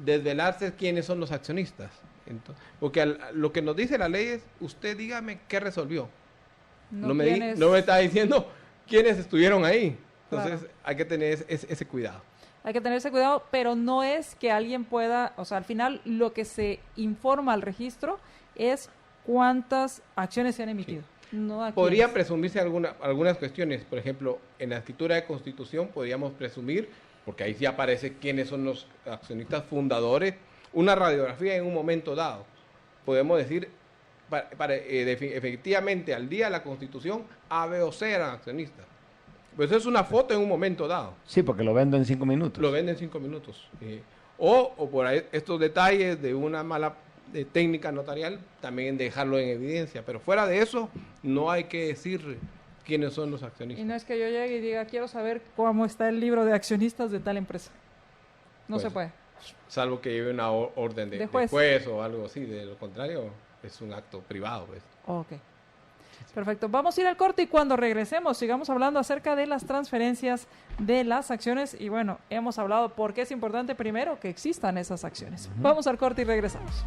S4: desvelarse quiénes son los accionistas. Entonces, porque lo que nos dice la ley es, usted dígame qué resolvió. No me está diciendo quiénes estuvieron ahí. Entonces hay que tener ese cuidado.
S2: Hay que tener ese cuidado, pero no es que alguien pueda, o sea, al final lo que se informa al registro es cuántas acciones se han emitido. Sí. No
S4: podrían presumirse algunas cuestiones. Por ejemplo, en la escritura de constitución podríamos presumir, porque ahí sí aparece quiénes son los accionistas fundadores, una radiografía en un momento dado. Podemos decir, efectivamente, al día de la constitución, A, B o C eran accionistas. Pues eso es una foto en un momento dado.
S3: Sí, porque lo vendo en 5 minutos.
S4: Lo vendo en 5 minutos. O por ahí, estos detalles de una mala técnica notarial, también dejarlo en evidencia. Pero fuera de eso, no hay que decir quiénes son los accionistas.
S2: Y no es que yo llegue y diga, quiero saber cómo está el libro de accionistas de tal empresa. No se puede.
S4: salvo que lleve una orden de juez o algo así. De lo contrario, es un acto privado, pues.
S2: Ok. Perfecto. Vamos a ir al corte y cuando regresemos sigamos hablando acerca de las transferencias de las acciones. Y bueno, hemos hablado por qué es importante primero que existan esas acciones. Vamos al corte y regresamos.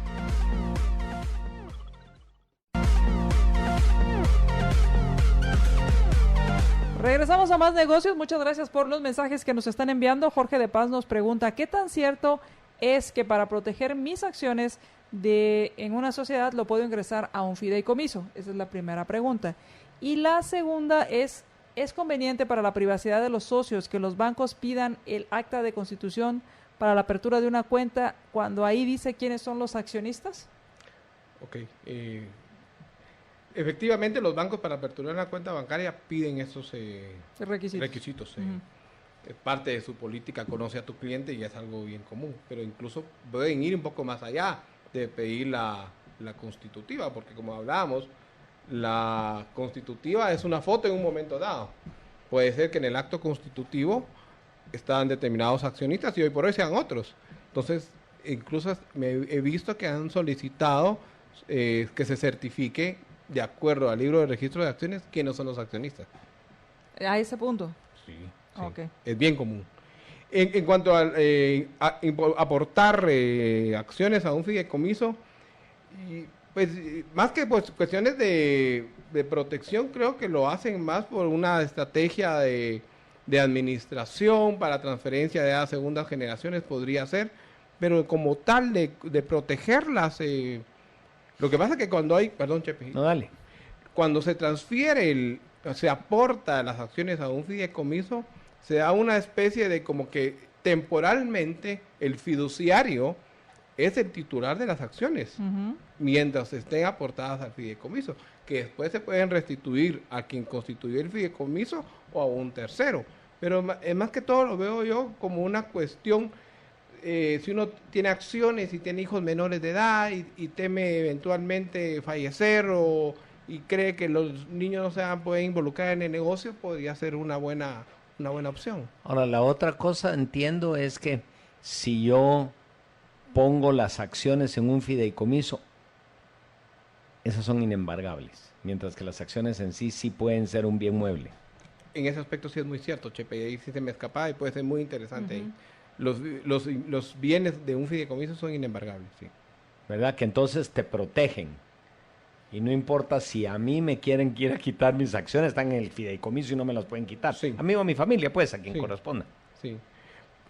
S2: Regresamos a Más Negocios. Muchas gracias por los mensajes que nos están enviando. Jorge de Paz nos pregunta, ¿qué tan cierto es que para proteger mis acciones en una sociedad lo puedo ingresar a un fideicomiso? Esa es la primera pregunta. Y la segunda ¿es conveniente para la privacidad de los socios que los bancos pidan el acta de constitución para la apertura de una cuenta cuando ahí dice quiénes son los accionistas?
S4: Ok. Efectivamente, los bancos para aperturar una cuenta bancaria piden esos requisitos. Es parte de su política, conoce a tu cliente y es algo bien común. Pero incluso pueden ir un poco más allá de pedir la constitutiva, porque como hablábamos, la constitutiva es una foto en un momento dado. Puede ser que en el acto constitutivo están determinados accionistas y hoy por hoy sean otros. Entonces, incluso he visto que han solicitado que se certifique de acuerdo al libro de registro de acciones quiénes son los accionistas.
S2: ¿A ese punto?
S4: Sí.
S2: Okay.
S4: Es bien común. En cuanto a aportar acciones a un fideicomiso, pues más que cuestiones de protección, creo que lo hacen más por una estrategia de administración para transferencia de a segundas generaciones, podría ser, pero como tal de protegerlas, lo que pasa es que cuando hay, perdón, Chepe,
S3: no, dale.
S4: Cuando se transfiere, se aporta las acciones a un fideicomiso, se da una especie de como que temporalmente el fiduciario es el titular de las acciones, mientras estén aportadas al fideicomiso, que después se pueden restituir a quien constituyó el fideicomiso o a un tercero. Pero más que todo lo veo yo como una cuestión, si uno tiene acciones y tiene hijos menores de edad y teme eventualmente fallecer y cree que los niños no se pueden involucrar en el negocio, podría ser una buena opción.
S3: Ahora, la otra cosa entiendo es que si yo pongo las acciones en un fideicomiso, esas son inembargables, mientras que las acciones en sí pueden ser un bien mueble.
S4: En ese aspecto sí es muy cierto, Chepe, y ahí sí se me escapaba y puede ser muy interesante. Los bienes de un fideicomiso son inembargables, sí.
S3: ¿Verdad? Que entonces te protegen. Y no importa si a mí me quieren quitar mis acciones, están en el fideicomiso y no me las pueden quitar. Sí. A mí o a mi familia, pues, a quien corresponda.
S4: Sí.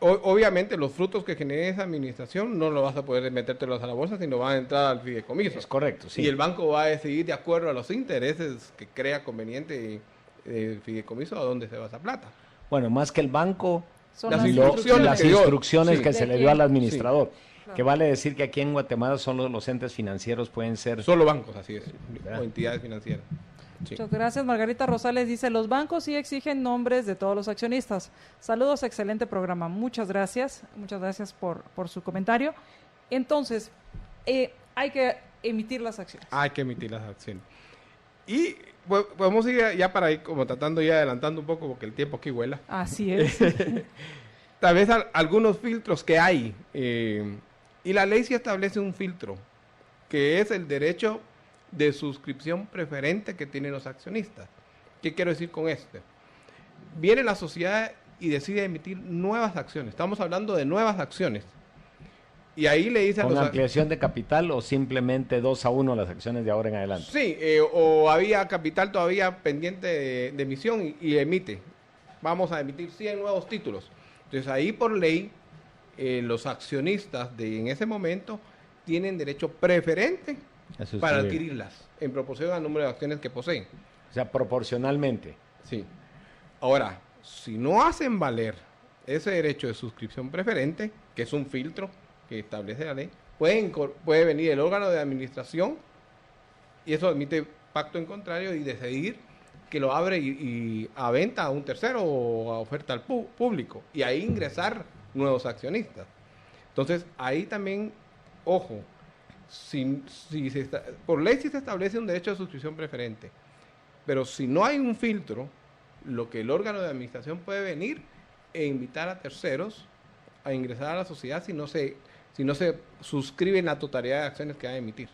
S4: Obviamente, los frutos que genere esa administración no lo vas a poder metértelos a la bolsa, sino van a entrar al fideicomiso.
S3: Es correcto, sí.
S4: Y el banco va a decidir de acuerdo a los intereses que crea conveniente el fideicomiso a dónde se va esa plata.
S3: Bueno, más que el banco,
S2: son
S3: las instrucciones que se le dio al administrador. Sí. Claro. Que vale decir que aquí en Guatemala solo los entes financieros pueden ser...
S4: Solo bancos, así es, o entidades financieras.
S2: Sí. Muchas gracias. Margarita Rosales dice, los bancos sí exigen nombres de todos los accionistas. Saludos, excelente programa. Muchas gracias por su comentario. Entonces, hay que emitir las acciones.
S4: Hay que emitir las acciones. Y podemos ir ya para ir como tratando y adelantando un poco porque el tiempo aquí vuela.
S2: Así es.
S4: Tal vez algunos filtros que hay. Y la ley sí establece un filtro, que es el derecho de suscripción preferente que tienen los accionistas. ¿Qué quiero decir con esto? Viene la sociedad y decide emitir nuevas acciones. Estamos hablando de nuevas acciones. Y ahí le dice a
S3: los... ¿Con ampliación de capital o simplemente 2-1 las acciones de ahora en adelante?
S4: Sí, o había capital todavía pendiente de emisión y emite. Vamos a emitir 100 nuevos títulos. Entonces ahí por ley, los accionistas en ese momento tienen derecho preferente para adquirirlas en proporción al número de acciones que poseen.
S3: O sea, proporcionalmente.
S4: Sí. Ahora, si no hacen valer ese derecho de suscripción preferente, que es un filtro que establece la ley, puede venir el órgano de administración y eso admite pacto en contrario y decidir que lo abre y a venta a un tercero o a oferta al público y ahí ingresar nuevos accionistas. Entonces, ahí también, ojo, por ley sí se establece un derecho de suscripción preferente, pero si no hay un filtro, lo que el órgano de administración puede venir e invitar a terceros a ingresar a la sociedad si no se suscriben la totalidad de acciones que va a emitir.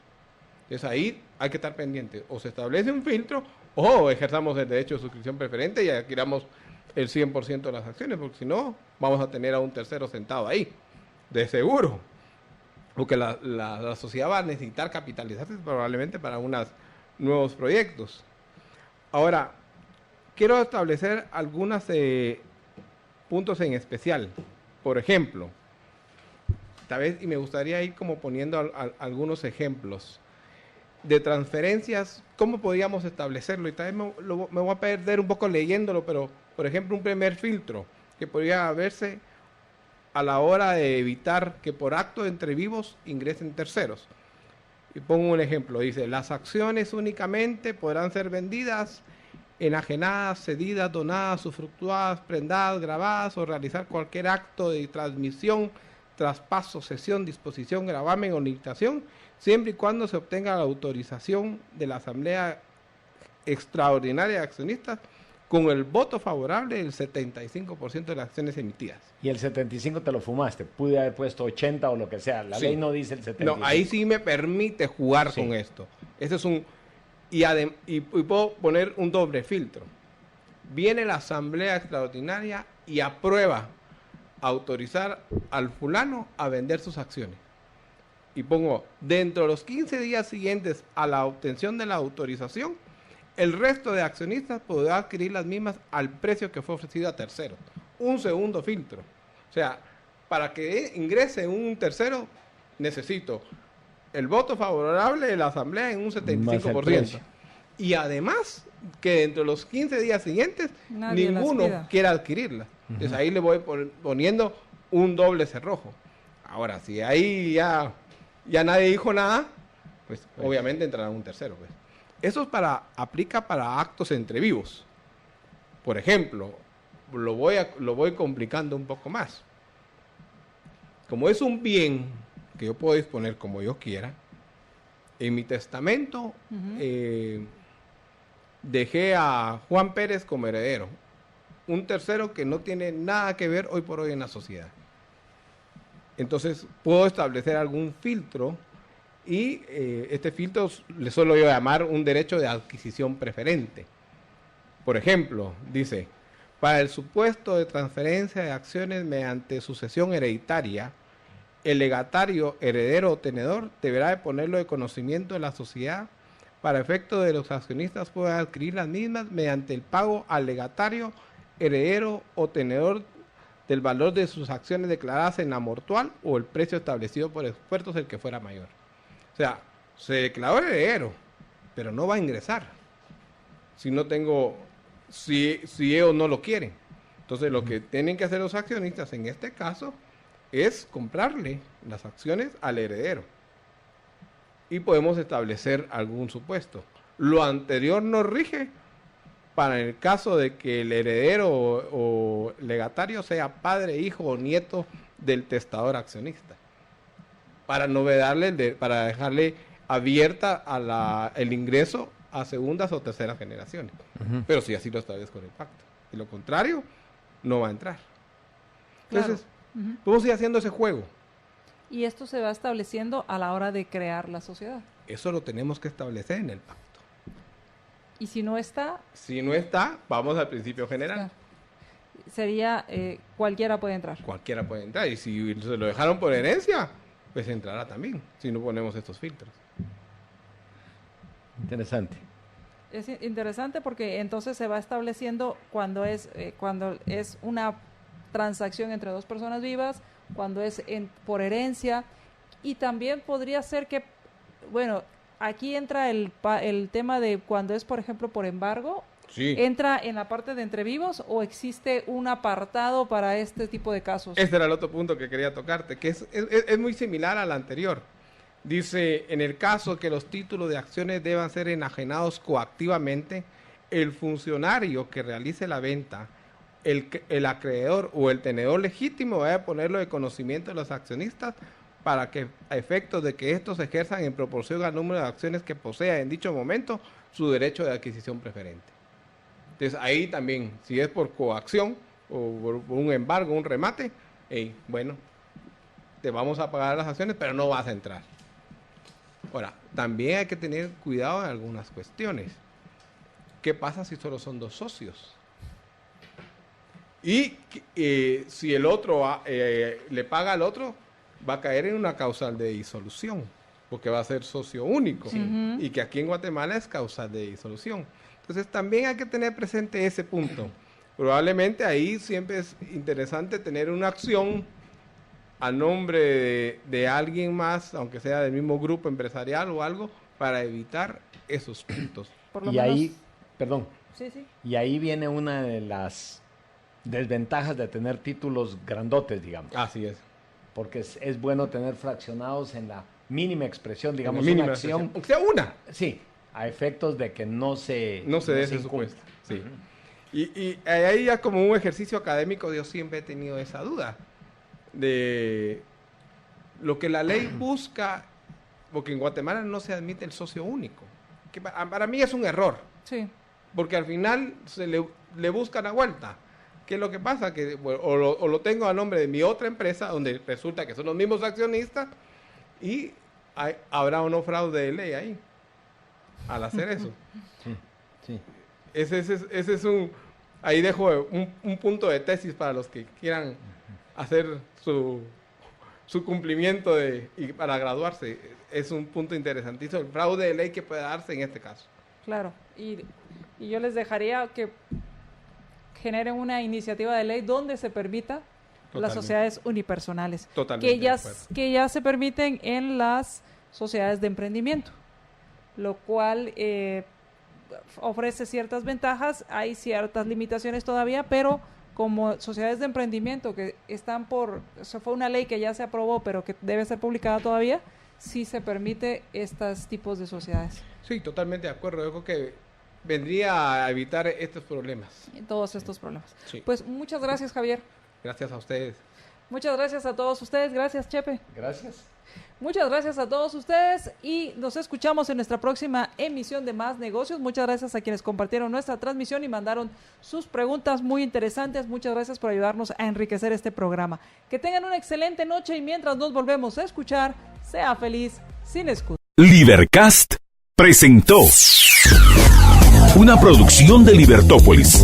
S4: Entonces ahí hay que estar pendiente. O se establece un filtro o ejerzamos el derecho de suscripción preferente y adquiramos el 100% de las acciones, porque si no, vamos a tener a un tercero sentado ahí, de seguro. Porque la sociedad va a necesitar capitalizarse probablemente para unos nuevos proyectos. Ahora, quiero establecer algunos puntos en especial. Por ejemplo, tal vez, y me gustaría ir como poniendo algunos ejemplos de transferencias, ¿cómo podríamos establecerlo? Y tal vez me voy a perder un poco leyéndolo, pero, por ejemplo, un primer filtro que podría verse a la hora de evitar que por acto entre vivos ingresen terceros. Y pongo un ejemplo, dice, las acciones únicamente podrán ser vendidas, enajenadas, cedidas, donadas, usufructuadas, prendadas, grabadas o realizar cualquier acto de transmisión, traspaso, cesión, disposición, gravamen o limitación, siempre y cuando se obtenga la autorización de la Asamblea Extraordinaria de Accionistas con el voto favorable del 75% de las acciones emitidas.
S3: Y el 75 te lo fumaste, pude haber puesto 80 o lo que sea, la ley no dice el 75.
S4: No, ahí sí me permite jugar con esto. Ese es un... Y puedo poner un doble filtro. Viene la Asamblea Extraordinaria y aprueba autorizar al fulano a vender sus acciones. Y pongo, dentro de los 15 días siguientes a la obtención de la autorización, el resto de accionistas podrá adquirir las mismas al precio que fue ofrecido a terceros. Un segundo filtro. O sea, para que ingrese un tercero, necesito el voto favorable de la Asamblea en un 75%. Y además, que dentro de los 15 días siguientes, ninguno quiera adquirirla. Entonces ahí le voy poniendo un doble cerrojo. Ahora, si ahí ya nadie dijo nada, pues obviamente entrará un tercero. Pues. Eso aplica para actos entre vivos. Por ejemplo, lo voy complicando un poco más. Como es un bien que yo puedo disponer como yo quiera, en mi testamento dejé a Juan Pérez como heredero, un tercero que no tiene nada que ver hoy por hoy en la sociedad. Entonces puedo establecer algún filtro y este filtro le suelo yo llamar un derecho de adquisición preferente. Por ejemplo, dice, para el supuesto de transferencia de acciones mediante sucesión hereditaria, el legatario, heredero o tenedor deberá de ponerlo de conocimiento de la sociedad para efecto de los accionistas puedan adquirir las mismas mediante el pago al legatario, heredero o tenedor del valor de sus acciones declaradas en la mortual o el precio establecido por expertos el que fuera mayor. O sea, se declaró heredero, pero no va a ingresar si ellos no lo quieren. Entonces lo que tienen que hacer los accionistas en este caso es comprarle las acciones al heredero. Y podemos establecer algún supuesto. Lo anterior no rige para el caso de que el heredero o legatario sea padre, hijo o nieto del testador accionista. Para para dejarle abierta el ingreso a segundas o terceras generaciones. Pero si así lo establezco en el pacto. De lo contrario, no va a entrar. Entonces, podemos ir haciendo ese juego.
S2: Y esto se va estableciendo a la hora de crear la sociedad.
S4: Eso lo tenemos que establecer en el pacto.
S2: ¿Y si no está?
S4: Si no está, vamos al principio general.
S2: Claro. Sería, cualquiera puede entrar.
S4: Cualquiera puede entrar. Y si se lo dejaron por herencia, pues entrará también, si no ponemos estos filtros.
S3: Interesante.
S2: Es interesante porque entonces se va estableciendo cuando es una transacción entre dos personas vivas, cuando es por herencia, y también podría ser que, bueno, aquí entra el tema de cuando es, por ejemplo, por embargo.
S4: Sí.
S2: ¿Entra en la parte de entre vivos o existe un apartado para este tipo de casos?
S4: Este era el otro punto que quería tocarte, que es muy similar al anterior. Dice, en el caso que los títulos de acciones deban ser enajenados coactivamente, el funcionario que realice la venta, el acreedor o el tenedor legítimo va a ponerlo de conocimiento de los accionistas para que, a efectos de que estos ejerzan en proporción al número de acciones que posea en dicho momento, su derecho de adquisición preferente. Entonces ahí también, si es por coacción o por un embargo, un remate, hey, bueno, te vamos a pagar las acciones, pero no vas a entrar. Ahora, también hay que tener cuidado en algunas cuestiones. ¿Qué pasa si solo son 2 socios? Y si el otro le paga al otro, va a caer en una causal de disolución, porque va a ser socio único, y que aquí en Guatemala es causal de disolución. Entonces también hay que tener presente ese punto. Probablemente ahí siempre es interesante tener una acción a nombre de alguien más, aunque sea del mismo grupo empresarial o algo, para evitar esos puntos.
S2: Por lo
S3: Y
S2: menos...
S3: ahí, perdón,
S2: Sí, sí.
S3: y ahí viene una de las desventajas de tener títulos grandotes, digamos.
S4: Así es.
S3: Porque es bueno tener fraccionados en la mínima expresión, digamos,
S4: Una mínima
S3: una acción.
S4: expresión. Aunque sea una.
S3: Sí, a efectos de que no se
S4: dé ese
S3: incumpla.
S4: supuesto. Sí. Y ahí ya como un ejercicio académico yo siempre he tenido esa duda de lo que la ley busca, porque en Guatemala no se admite el socio único, que para mí es un error,
S2: Sí.
S4: porque al final se le buscan la vuelta. ¿Qué es lo que pasa? Que bueno, o lo tengo a nombre de mi otra empresa, donde resulta que son los mismos accionistas, y habrá o no fraude de ley ahí, al hacer eso.
S3: Sí.
S4: Ese es ahí dejo un punto de tesis para los que quieran hacer su cumplimiento y para graduarse. Es un punto interesantísimo, el fraude de ley que puede darse en este caso.
S2: Claro, y yo les dejaría que generen una iniciativa de ley donde se permita
S4: Totalmente.
S2: las sociedades unipersonales,
S4: Totalmente de acuerdo.
S2: que ya se permiten en las sociedades de emprendimiento, lo cual ofrece ciertas ventajas, hay ciertas limitaciones todavía, pero como sociedades de emprendimiento que están eso fue una ley que ya se aprobó, pero que debe ser publicada todavía, sí se permite estos tipos de sociedades.
S4: Sí, totalmente de acuerdo. Yo creo que vendría a evitar estos problemas.
S2: Todos estos problemas.
S4: Sí.
S2: Pues muchas gracias, Javier.
S4: Gracias a ustedes.
S2: Muchas gracias a todos ustedes. Gracias, Chepe.
S3: Gracias.
S2: Muchas gracias a todos ustedes y nos escuchamos en nuestra próxima emisión de Más Negocios. Muchas gracias a quienes compartieron nuestra transmisión y mandaron sus preguntas muy interesantes. Muchas gracias por ayudarnos a enriquecer este programa. Que tengan una excelente noche y mientras nos volvemos a escuchar, sea feliz sin excusa.
S1: Libercast presentó una producción de Libertópolis.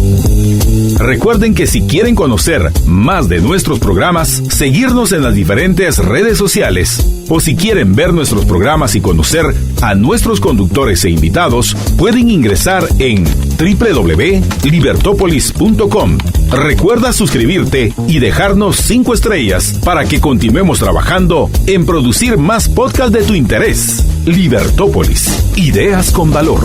S1: Recuerden que si quieren conocer más de nuestros programas, seguirnos en las diferentes redes sociales, o si quieren ver nuestros programas y conocer a nuestros conductores e invitados, pueden ingresar en www.libertopolis.com. Recuerda suscribirte y dejarnos 5 estrellas para que continuemos trabajando en producir más podcasts de tu interés. Libertópolis, ideas con valor.